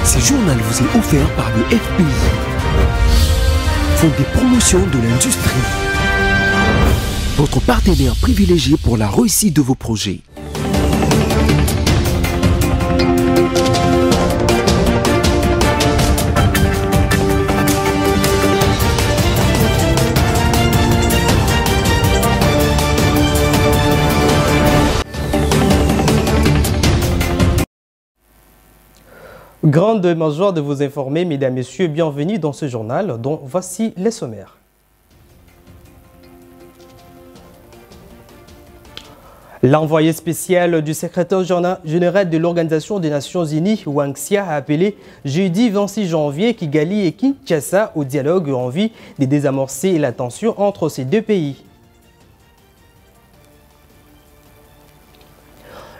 Ce journal vous est offert par le FPI, Fonds des promotions de l'industrie, votre partenaire privilégié pour la réussite de vos projets. Grande joie de vous informer, mesdames, messieurs, bienvenue dans ce journal dont voici les sommaires. L'envoyé spécial du secrétaire général de l'Organisation des Nations Unies, Wang Xia, a appelé jeudi 26 janvier Kigali et Kinshasa au dialogue en vue de désamorcer la tension entre ces deux pays.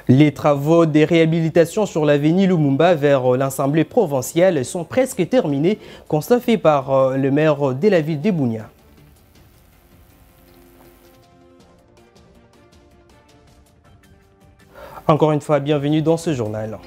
Les travaux de réhabilitation sur l'avenue Lumumba vers l'Assemblée provinciale sont presque terminés, constat fait par le maire de la ville de Bunia. Encore une fois, bienvenue dans ce journal.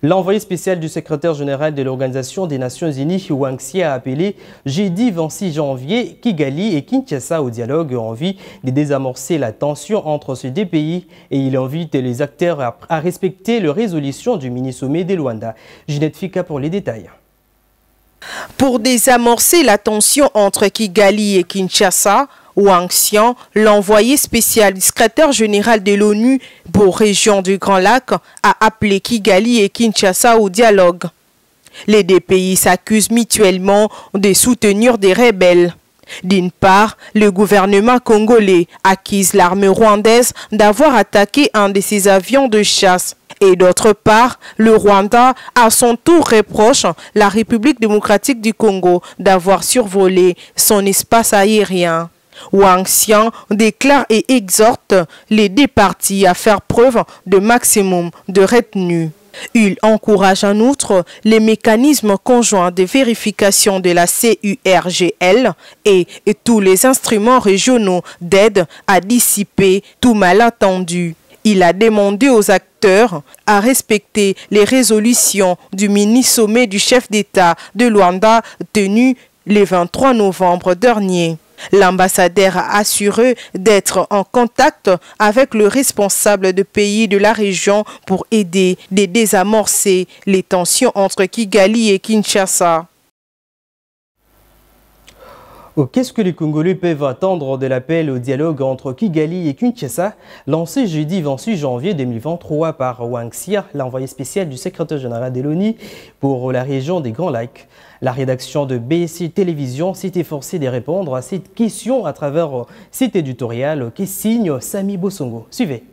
L'envoyé spécial du secrétaire général de l'Organisation des Nations Unies, Wang Xia, a appelé jeudi 26 janvier Kigali et Kinshasa au dialogue en vue de désamorcer la tension entre ces deux pays et il invite les acteurs à respecter les résolutions du mini-sommet de Luanda. Ginette Fika pour les détails. Pour désamorcer la tension entre Kigali et Kinshasa, Wang Xia, l'envoyé spécial du secrétaire général de l'ONU pour région du Grand Lac, a appelé Kigali et Kinshasa au dialogue. Les deux pays s'accusent mutuellement de soutenir des rebelles. D'une part, le gouvernement congolais accuse l'armée rwandaise d'avoir attaqué un de ses avions de chasse. Et d'autre part, le Rwanda, à son tour, reproche la République démocratique du Congo d'avoir survolé son espace aérien. Wang Xia déclare et exhorte les deux parties à faire preuve de maximum de retenue. Il encourage en outre les mécanismes conjoints de vérification de la CURGL et tous les instruments régionaux d'aide à dissiper tout malentendu. Il a demandé aux acteurs à respecter les résolutions du mini-sommet du chef d'État de Luanda tenu le 23 novembre dernier. L'ambassadeur a assuré d'être en contact avec le responsable de pays de la région pour aider à désamorcer les tensions entre Kigali et Kinshasa. Qu'est-ce que les Congolais peuvent attendre de l'appel au dialogue entre Kigali et Kinshasa, lancé jeudi 26 janvier 2023 par Wang Xia, l'envoyé spécial du secrétaire général de l'ONU pour la région des Grands Lacs? La rédaction de BSC Télévision s'est efforcée de répondre à cette question à travers cet éditorial qui signe Sami Bosongo. Suivez.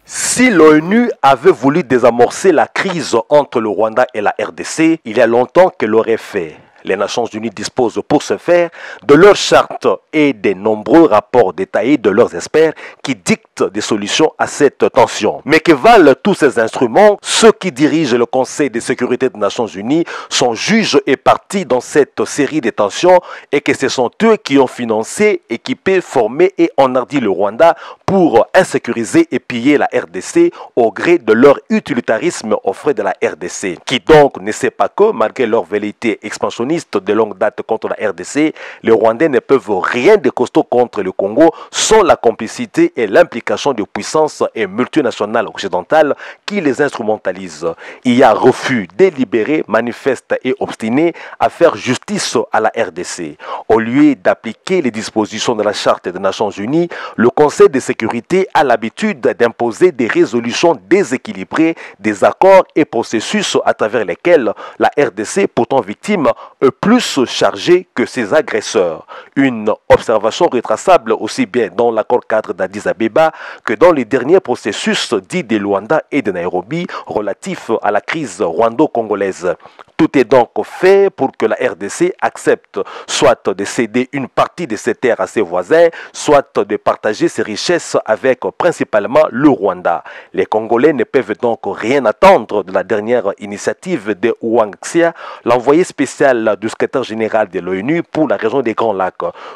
Si l'ONU avait voulu désamorcer la crise entre le Rwanda et la RDC, il y a longtemps qu'elle l'aurait fait. Les Nations Unies disposent pour ce faire de leur charte et des nombreux rapports détaillés de leurs experts qui dictent des solutions à cette tension. Mais que valent tous ces instruments? Ceux qui dirigent le Conseil de sécurité des Nations Unies sont juges et parties dans cette série de tensions et que ce sont eux qui ont financé, équipé, formé et enhardi le Rwanda pour insécuriser et piller la RDC au gré de leur utilitarisme aux frais de la RDC. Qui donc ne sait pas que, malgré leur velléité expansionniste de longue date contre la RDC, les Rwandais ne peuvent rien de costaud contre le Congo sans la complicité et l'implication de puissances et multinationales occidentales qui les instrumentalisent. Il y a refus délibéré, manifeste et obstiné à faire justice à la RDC. Au lieu d'appliquer les dispositions de la Charte des Nations Unies, le Conseil de sécurité a l'habitude d'imposer des résolutions déséquilibrées, des accords et processus à travers lesquels la RDC, pourtant victime, est plus chargée que ses agresseurs. Une observation retraçable aussi bien dans l'accord cadre d'Addis Abeba que dans les derniers processus dits de Luanda et de Nairobi relatifs à la crise rwando-congolaise. Tout est donc fait pour que la RDC accepte soit de céder une partie de ses terres à ses voisins, soit de partager ses richesses commerce avec principalement le Rwanda. Les Congolais ne peuvent donc rien attendre de la dernière initiative de Wang Xia, l'envoyé spécial du secrétaire général de l'ONU pour la région des Grands Lacs.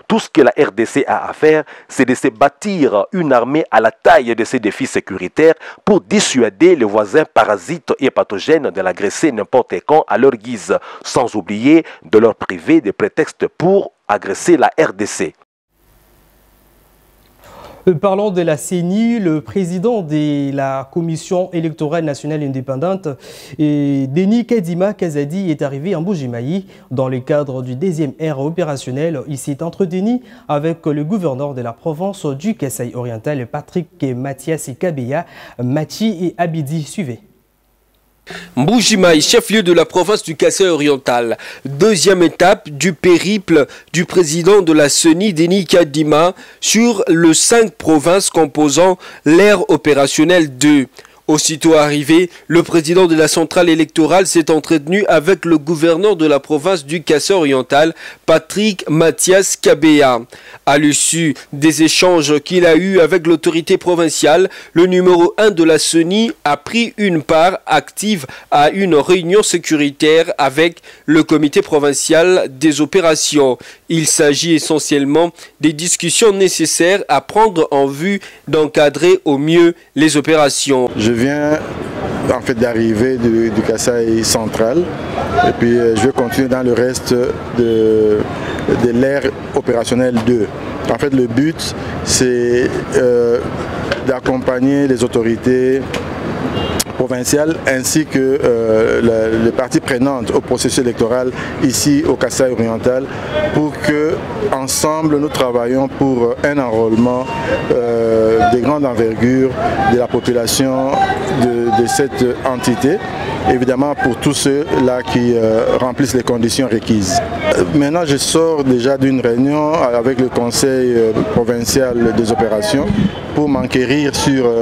Tout ce que la RDC a à faire, c'est de se bâtir une armée à la taille de ces défis sécuritaires pour dissuader les voisins parasites et pathogènes de l'agresser n'importe quand à leur guise, sans oublier de leur priver des prétextes pour agresser la RDC. Parlons de la CENI, le président de la Commission électorale nationale indépendante, Denis Kadima Kazadi, est arrivé en Mbuji-Mayi dans le cadre du deuxième ère opérationnel. Il s'est entretenu avec le gouverneur de la province du Kasaï oriental, Patrick Mathias Kabeya, Machi et Abidi. Suivez. Mbuji-Mayi, chef-lieu de la province du Kasaï oriental. Deuxième étape du périple du président de la CENI, Denis Kadima, sur les 5 provinces composant l'ère opérationnelle 2. Aussitôt arrivé, le président de la centrale électorale s'est entretenu avec le gouverneur de la province du Kasaï oriental, Patrick Mathias Kabeya. À l'issue des échanges qu'il a eus avec l'autorité provinciale, le numéro 1 de la CENI a pris une part active à une réunion sécuritaire avec le comité provincial des opérations. Il s'agit essentiellement des discussions nécessaires à prendre en vue d'encadrer au mieux les opérations. Je viens en fait d'arriver du Kasaï central et puis je vais continuer dans le reste de l'ère opérationnelle 2. En fait, le but, c'est d'accompagner les autorités provinciales ainsi que les parties prenantes au processus électoral ici au Kasaï oriental pour que ensemble nous travaillons pour un enrôlement de grande envergure de la population de cette entité, évidemment pour tous ceux-là qui remplissent les conditions requises. Maintenant, je sors déjà d'une réunion avec le conseil provincial des opérations pour m'enquérir sur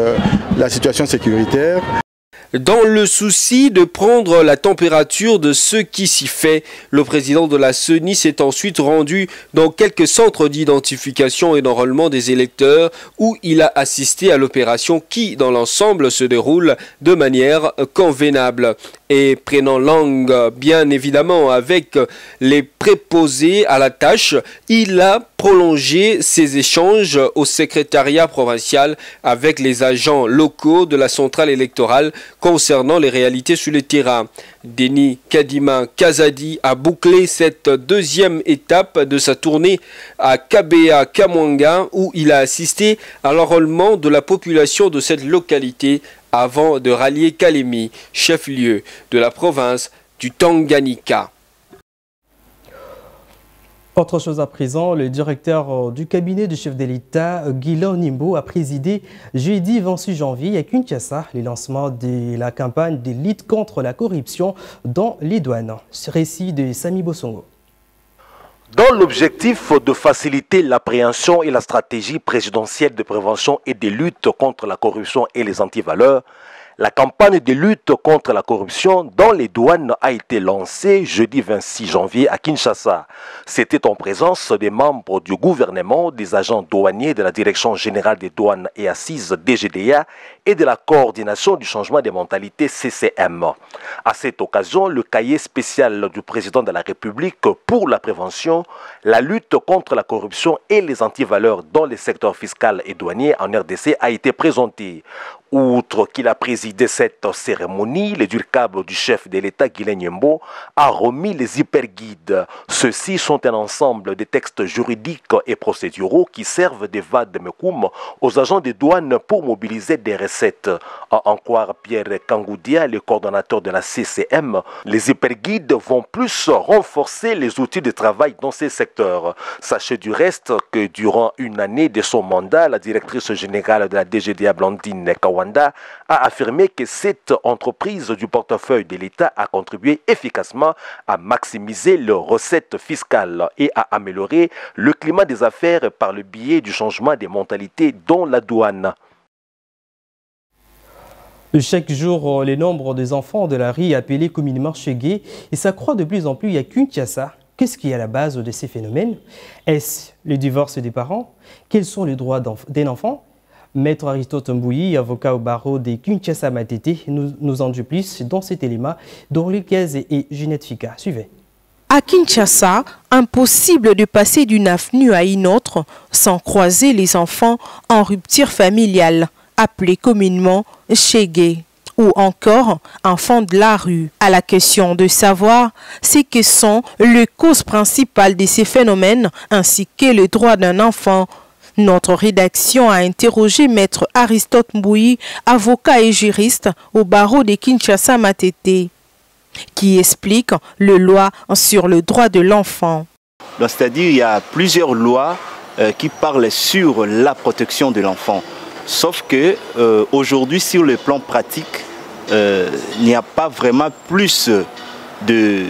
la situation sécuritaire. Dans le souci de prendre la température de ce qui s'y fait, le président de la CENI s'est ensuite rendu dans quelques centres d'identification et d'enrôlement des électeurs où il a assisté à l'opération qui, dans l'ensemble, se déroule de manière convenable. Et prenant langue, bien évidemment, avec les préposés à la tâche, il a prolongé ses échanges au secrétariat provincial avec les agents locaux de la centrale électorale concernant les réalités sur le terrain. Denis Kadima Kazadi a bouclé cette deuxième étape de sa tournée à Kabeya Kamwanga où il a assisté à l'enrôlement de la population de cette localité avant de rallier Kalemi, chef-lieu de la province du Tanganyika. Autre chose à présent, le directeur du cabinet du chef de l'État, Guillaume Nimbo, a présidé jeudi 26 janvier à Kinshasa le lancement de la campagne de lutte contre la corruption dans les douanes. Récit de Sami Bosongo. Dans l'objectif de faciliter l'appréhension et la stratégie présidentielle de prévention et de lutte contre la corruption et les antivaleurs, la campagne de lutte contre la corruption dans les douanes a été lancée jeudi 26 janvier à Kinshasa. C'était en présence des membres du gouvernement, des agents douaniers de la Direction générale des douanes et assises DGDA et de la coordination du changement des mentalités CCM. À cette occasion, le cahier spécial du président de la République pour la prévention, la lutte contre la corruption et les antivaleurs dans les secteurs fiscal et douanier en RDC a été présenté. Outre qu'il a présidé cette cérémonie, le durcable du chef de l'État, Guillaume Nimbo, a remis les hyperguides. Ceux-ci sont un ensemble de textes juridiques et procéduraux qui servent de vade-mecum aux agents des douanes pour mobiliser des recettes. À en croire Pierre Kangoudia, le coordonnateur de la CCM, les hyperguides vont plus renforcer les outils de travail dans ces secteurs. Sachez du reste que durant une année de son mandat, la directrice générale de la DGDA, Blandine Kawanda, a affirmé que cette entreprise du portefeuille de l'État a contribué efficacement à maximiser leurs recettes fiscales et à améliorer le climat des affaires par le biais du changement des mentalités dans la douane. Chaque jour, le nombre des enfants de la rue appelés communément Chegué et s'accroît de plus en plus à Kinshasa. Qu'est-ce qui est à la base de ces phénomènes? Est-ce le divorce des parents? Quels sont les droits d'un enfant? Maître Aristote Mbouyi, avocat au barreau des Kinshasa Matete, nous en dit plus dans cet élément d'Orly Gaz et Ginette Fika. Suivez. À Kinshasa, impossible de passer d'une avenue à une autre sans croiser les enfants en rupture familiale, appelés communément Chégué, ou encore enfants de la rue. À la question de savoir ce que sont les causes principales de ces phénomènes ainsi que le droit d'un enfant, notre rédaction a interrogé Maître Aristote Mbouyi, avocat et juriste au barreau de Kinshasa Matete, qui explique le loi sur le droit de l'enfant. C'est-à-dire qu'il y a plusieurs lois qui parlent sur la protection de l'enfant. Sauf que aujourd'hui, sur le plan pratique, il n'y a pas vraiment plus de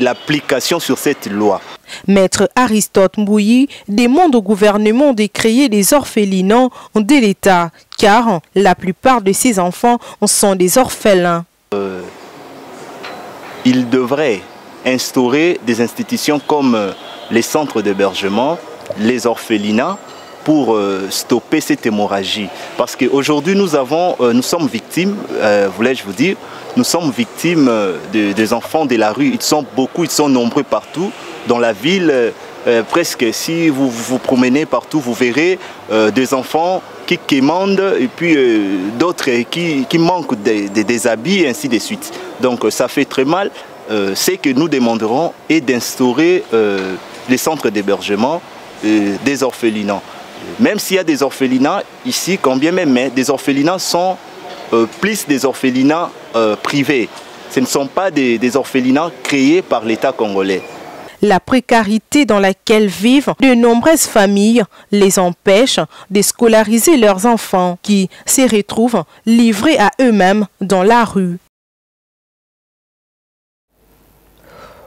l'application sur cette loi. Maître Aristote Mbouyi demande au gouvernement de créer des orphelinats de l'État, car la plupart de ces enfants sont des orphelins. Il devrait instaurer des institutions comme les centres d'hébergement, les orphelinats, pour stopper cette hémorragie. Parce qu'aujourd'hui, nous sommes victimes, voulais-je vous dire, nous sommes victimes des enfants de la rue. Ils sont beaucoup, ils sont nombreux partout. Dans la ville, presque, si vous vous promenez partout, vous verrez des enfants qui quémandent et puis d'autres qui manquent des habits et ainsi de suite. Donc ça fait très mal. Ce que nous demanderons est d'instaurer les centres d'hébergement des orphelinats. Même s'il y a des orphelinats ici, quand bien même, mais des orphelinats sont plus des orphelinats privés. Ce ne sont pas des orphelinats créés par l'État congolais. La précarité dans laquelle vivent de nombreuses familles les empêche de scolariser leurs enfants qui se retrouvent livrés à eux-mêmes dans la rue.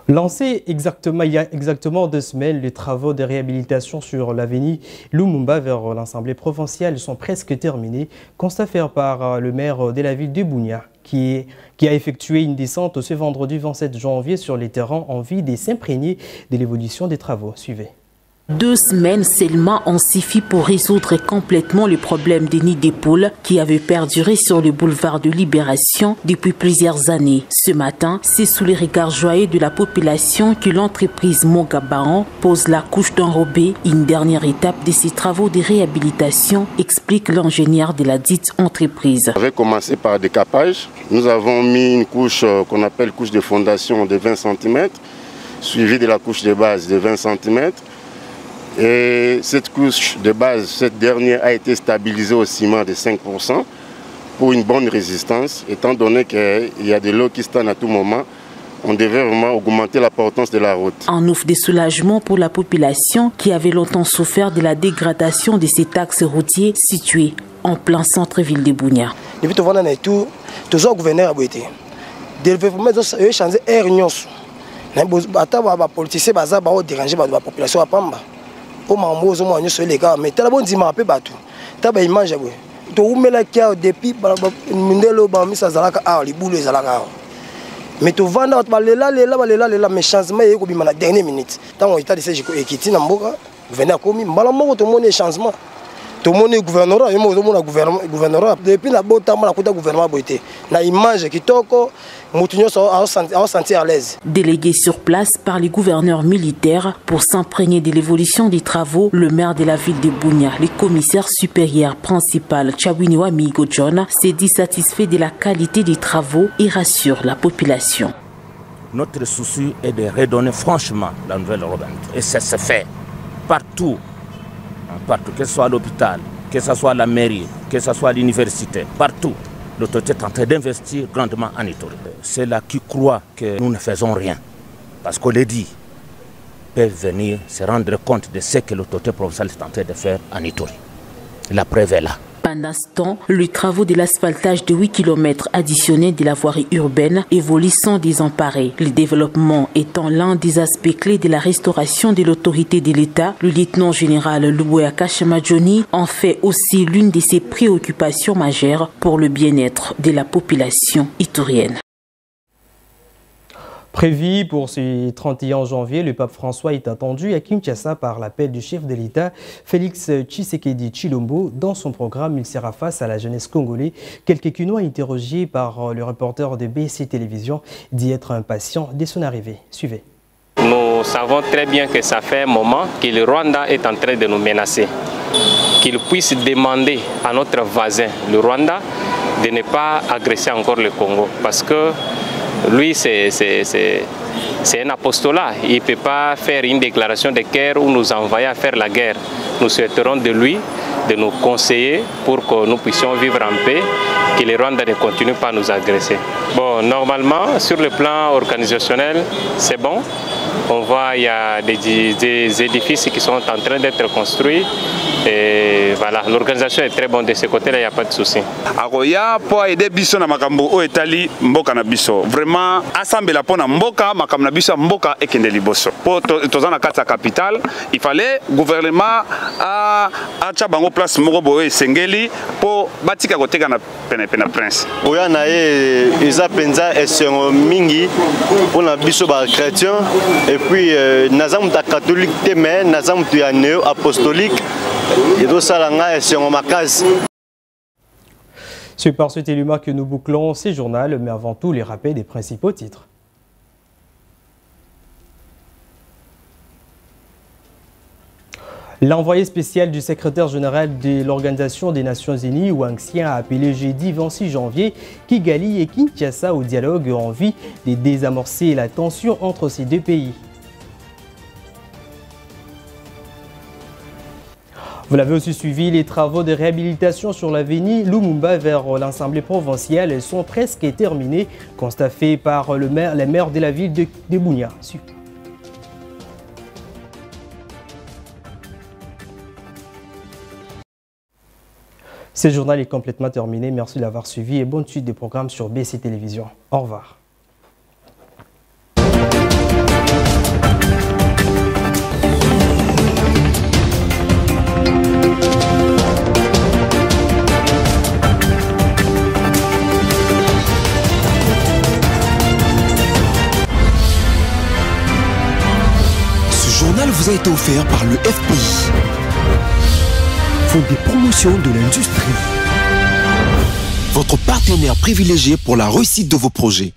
Lancé il y a exactement 2 semaines, les travaux de réhabilitation sur l'avenue Lumumba vers l'Assemblée provinciale sont presque terminés. Constat fait par le maire de la ville de Bunia qui a effectué une descente ce vendredi 27 janvier sur les terrains en vue de s'imprégner de l'évolution des travaux. Suivez. 2 semaines seulement ont suffi pour résoudre complètement le problème des nids des poules qui avait perduré sur le boulevard de Libération depuis plusieurs années. Ce matin, c'est sous les regards joyeux de la population que l'entreprise Mogabaran pose la couche d'enrobé, une dernière étape de ces travaux de réhabilitation, explique l'ingénieur de la dite entreprise. On avait commencé par décapage. Nous avons mis une couche qu'on appelle couche de fondation de 20 cm, suivie de la couche de base de 20 cm. Et cette couche de base, cette dernière a été stabilisée au ciment de 5% pour une bonne résistance. Étant donné qu'il y a de l'eau qui stagne à tout moment, on devait vraiment augmenter la portance de la route. En ouf de soulagement pour la population qui avait longtemps souffert de la dégradation de cet axe routier situé en plein centre-ville de Bunia. Depuis tout le tout, toujours gouverneur a été. Développement de changer air nyos. Les politiciens ont dérangé la population à Pamba. Au moment où on a les gars, mais tu as bon dit ma peu bateau. Tu as image oui. Tu as mis la kia depuis Mindelo Bami Sazalaka ah les boules Zalaka. Mais tu vas dans les mais changement est comme la dernière minute. Tant on était de ces équité n'amboka, venir comme malamoko tout le monde changement. Tout le monde est gouverneur, et moi tout le gouverneur. Depuis la bonne temps la côté gouvernement boité. Na image qui toko Moutinho a senti à l'aise. Délégué sur place par les gouverneurs militaires pour s'imprégner de l'évolution des travaux, le maire de la ville de Bunia, le commissaire supérieur principal Tchabwiniwa Migo John, s'est dit satisfait de la qualité des travaux et rassure la population. Notre souci est de redonner franchement la nouvelle Robin. Et ça se fait partout, que ce soit l'hôpital, que ce soit la mairie, que ce soit l'université, partout. L'autorité est en train d'investir grandement en Ituri. C'est là qui croient que nous ne faisons rien. Parce qu'on les dit, peuvent venir se rendre compte de ce que l'autorité provinciale est en train de faire en Ituri. La preuve est là. Pendant ce temps, les travaux de l'asphaltage de 8 km additionnés de la voirie urbaine évoluent sans désemparer. Le développement étant l'un des aspects clés de la restauration de l'autorité de l'État, le lieutenant général Louboya Kashamadjoni en fait aussi l'une de ses préoccupations majeures pour le bien-être de la population iturienne. Prévu pour ce 31 janvier, le pape François est attendu à Kinshasa par l'appel du chef de l'État, Félix Tshisekedi Tshilombo. Dans son programme, il sera face à la jeunesse congolaise. Quelques Kinois interrogés par le reporter de BC Télévision dit être impatient dès son arrivée. Suivez. Nous savons très bien que ça fait un moment que le Rwanda est en train de nous menacer. Qu'il puisse demander à notre voisin, le Rwanda, de ne pas agresser encore le Congo. Parce que lui, c'est un apostolat. Il ne peut pas faire une déclaration de guerre ou nous envoyer à faire la guerre. Nous souhaiterons de lui de nous conseiller pour que nous puissions vivre en paix, que les Rwandais ne continuent pas à nous agresser. Bon, normalement, sur le plan organisationnel, c'est bon. On voit qu'il y a des édifices qui sont en train d'être construits. Et voilà, l'organisation est très bonne de ce côté-là, il n'y a pas de souci. Aroya pour aider biso na makambo o etali mboka na biso. Vraiment ensemble la pona mboka makambo na biso mboka ekende liboso. Pour tozana kata capitale, il fallait gouvernement a bango place moko boye sengeli pour batika koteka na pene prince. Oya na ye eza penza esengo mingi pour na biso ba chrétien et puis nazamu ta catholique te mais nazamu tu ya néo apostolique. C'est par cet élément que nous bouclons ces journaux, mais avant tout les rappels des principaux titres. L'envoyé spécial du secrétaire général de l'Organisation des Nations Unies, Wang Xian, a appelé jeudi 26 janvier Kigali et Kinshasa au dialogue en vue de désamorcer la tension entre ces deux pays. Vous l'avez aussi suivi, les travaux de réhabilitation sur l'avenue Lumumba vers l'Assemblée provinciale sont presque terminés, constaté par la maire de la ville de Bunia. Ce journal est complètement terminé. Merci de l'avoir suivi et bonne suite des programmes sur BC Télévision. Au revoir. Vous a été offert par le FPI, Fonds des promotions de l'industrie, votre partenaire privilégié pour la réussite de vos projets.